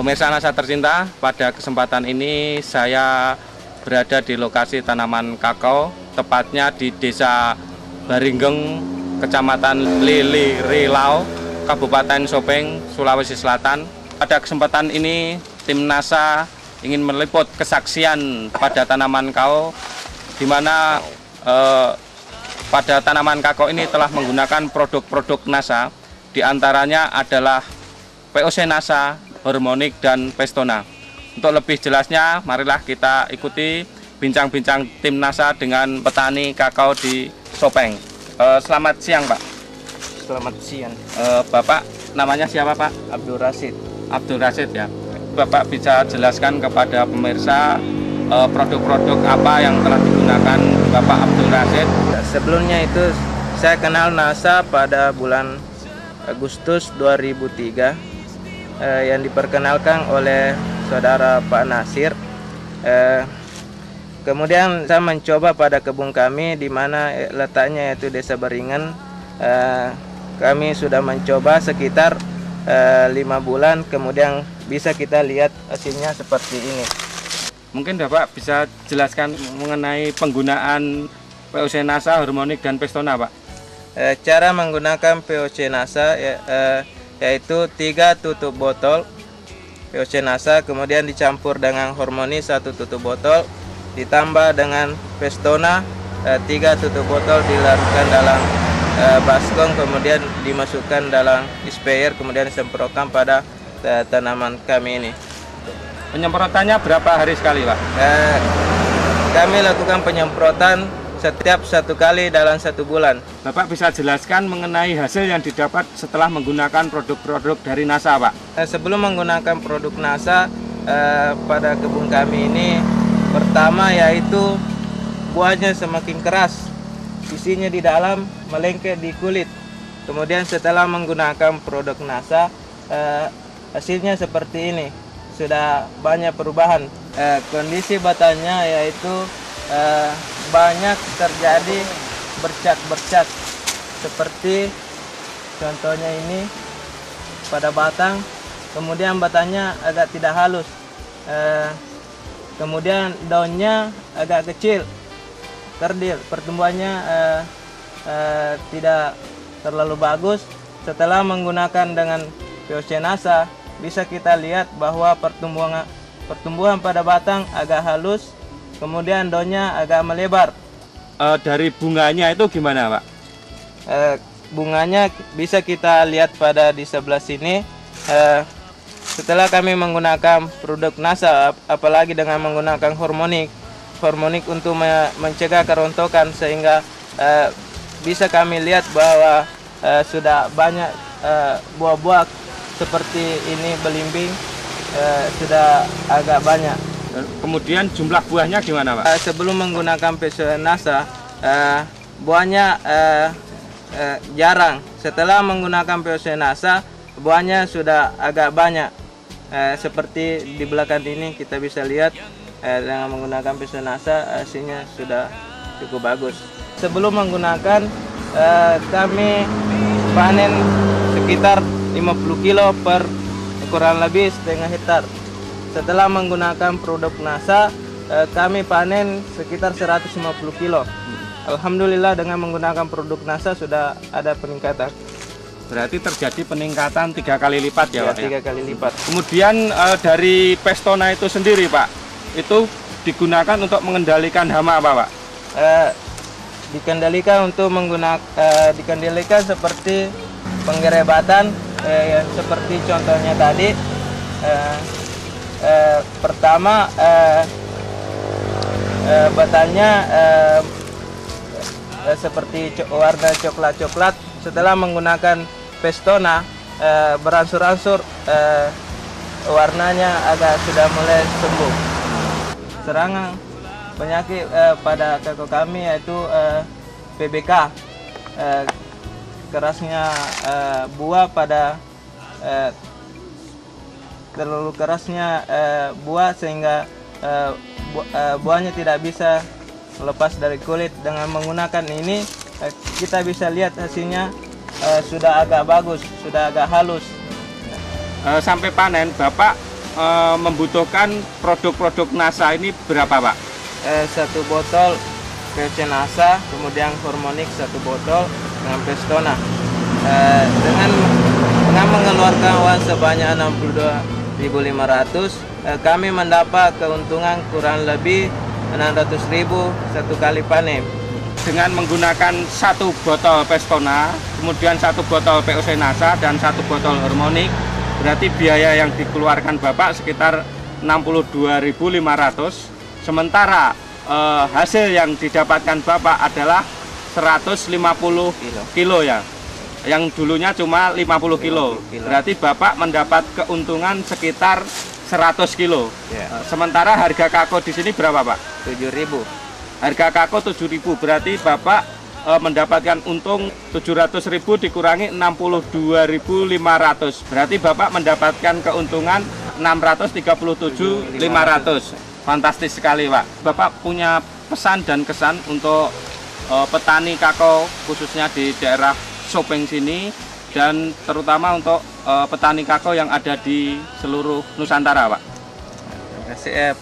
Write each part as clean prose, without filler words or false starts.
Pemirsa Nasa tercinta, pada kesempatan ini saya berada di lokasi tanaman kakao, tepatnya di Desa Baringgeng, Kecamatan Lili Rilau, Kabupaten Sopeng, Sulawesi Selatan. Pada kesempatan ini, tim NASA ingin meliput kesaksian pada tanaman kakao, di mana pada tanaman kakao ini telah menggunakan produk-produk NASA, diantaranya adalah POC NASA, Hormonic, dan Pestona. Untuk lebih jelasnya, marilah kita ikuti bincang-bincang tim NASA dengan petani kakao di Sopeng. Selamat siang, Pak. Selamat siang. Bapak namanya siapa, Pak? Abdul Rashid. Abdul Rashid, ya. Bapak bisa jelaskan kepada pemirsa produk-produk apa yang telah digunakan Bapak Abdul Rashid? Sebelumnya itu saya kenal NASA pada bulan Agustus 2003 yang diperkenalkan oleh saudara Pak Nasir. Kemudian saya mencoba pada kebun kami di mana letaknya yaitu Desa Baringan. Kami sudah mencoba sekitar 5 bulan, kemudian bisa kita lihat hasilnya seperti ini. Mungkin Bapak bisa jelaskan mengenai penggunaan POC NASA, Hormonic, dan Pestona, Pak? Cara menggunakan POC NASA yaitu 3 tutup botol POC NASA, kemudian dicampur dengan Hormonic 1 tutup botol, ditambah dengan Pestona 3 tutup botol, dilarutkan dalam baskom, kemudian dimasukkan dalam sprayer, kemudian disemprotkan pada tanaman kami ini. Penyemprotannya berapa hari sekali, Pak? Kami lakukan penyemprotan setiap 1 kali dalam 1 bulan. Bapak bisa jelaskan mengenai hasil yang didapat setelah menggunakan produk-produk dari NASA, Pak? Sebelum menggunakan produk NASA pada kebun kami ini, pertama yaitu buahnya semakin keras, isinya di dalam melengket di kulit. Kemudian setelah menggunakan produk NASA, hasilnya seperti ini, sudah banyak perubahan. Kondisi batangnya yaitu banyak terjadi bercat-bercat, seperti contohnya ini pada batang. Kemudian batangnya agak tidak halus, kemudian daunnya agak kecil, kerdil, pertumbuhannya tidak terlalu bagus. Setelah menggunakan dengan POC NASA, bisa kita lihat bahwa pertumbuhan pada batang agak halus, kemudian daunnya agak melebar. Dari bunganya itu gimana, Pak? Bunganya bisa kita lihat pada di sebelah sini. Setelah kami menggunakan produk NASA, apalagi dengan menggunakan Hormonic untuk mencegah kerontokan, sehingga bisa kami lihat bahwa sudah banyak buah-buah seperti ini belimbing, sudah agak banyak. Kemudian jumlah buahnya gimana, Pak? Sebelum menggunakan POC NASA, buahnya jarang. Setelah menggunakan POC NASA, buahnya sudah agak banyak. Seperti di belakang ini kita bisa lihat, dengan menggunakan POC NASA hasilnya sudah cukup bagus. Sebelum menggunakan, kami panen sekitar 50 kilo per kurang lebih setengah hektar. Setelah menggunakan produk NASA, kami panen sekitar 150 kilo. Alhamdulillah dengan menggunakan produk NASA sudah ada peningkatan. Berarti terjadi peningkatan 3 kali lipat, ya, Pak? 3 kali lipat. Kemudian dari Pestona itu sendiri, Pak, itu digunakan untuk mengendalikan hama apa, Pak? Dikendalikan dikendalikan seperti penggerebatan, yang seperti contohnya tadi. Pertama batangnya seperti warna coklat-coklat. Setelah menggunakan Pestona, beransur-ansur warnanya agak sudah mulai sembuh. Serangan penyakit pada kakao kami yaitu PBK, kerasnya buah pada terlalu kerasnya buah sehingga buahnya tidak bisa lepas dari kulit. Dengan menggunakan ini kita bisa lihat hasilnya sudah agak bagus, sudah agak halus. Sampai panen, Bapak membutuhkan produk-produk NASA ini berapa, Pak? 1 botol POC NASA, kemudian Hormonic 1 botol dengan Pestona. Dengan mengeluarkan uang sebanyak 62.500, kami mendapat keuntungan kurang lebih 600.000 satu kali panen. Dengan menggunakan 1 botol Pestona, kemudian 1 botol POC NASA dan 1 botol Hormonic, berarti biaya yang dikeluarkan Bapak sekitar 62.500. Sementara hasil yang didapatkan Bapak adalah 150 kilo ya, yang dulunya cuma 50 kilo. Berarti Bapak mendapat keuntungan sekitar 100 kilo. Sementara harga kako di sini berapa, Pak? 7.000. Harga kako 7.000, berarti Bapak mendapatkan untung 700.000 dikurangi 62.500. Berarti Bapak mendapatkan keuntungan 637.500. Fantastis sekali, Pak. Bapak punya pesan dan kesan untuk petani kakao khususnya di daerah Sopeng sini dan terutama untuk petani kakao yang ada di seluruh Nusantara, Pak.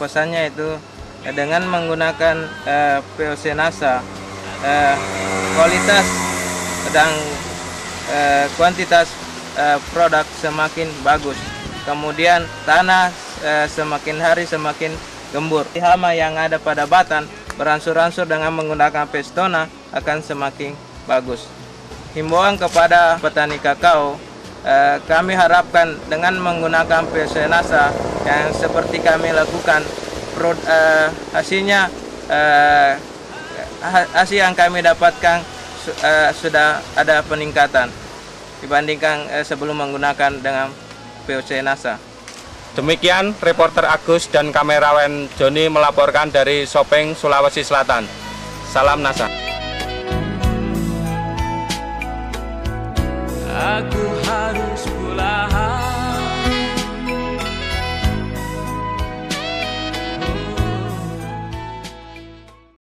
Pesannya itu dengan menggunakan POC NASA, kualitas dan kuantitas produk semakin bagus. Kemudian tanah semakin hari semakin gembur. Hama yang ada pada batang beransur-ansur dengan menggunakan Pestona akan semakin bagus. Himbauan kepada petani kakao, kami harapkan dengan menggunakan POC NASA yang seperti kami lakukan, hasilnya hasil yang kami dapatkan sudah ada peningkatan dibandingkan sebelum menggunakan dengan POC NASA. Demikian reporter Agus dan kamerawan Joni melaporkan dari Sopeng, Sulawesi Selatan. Salam NASA. Aku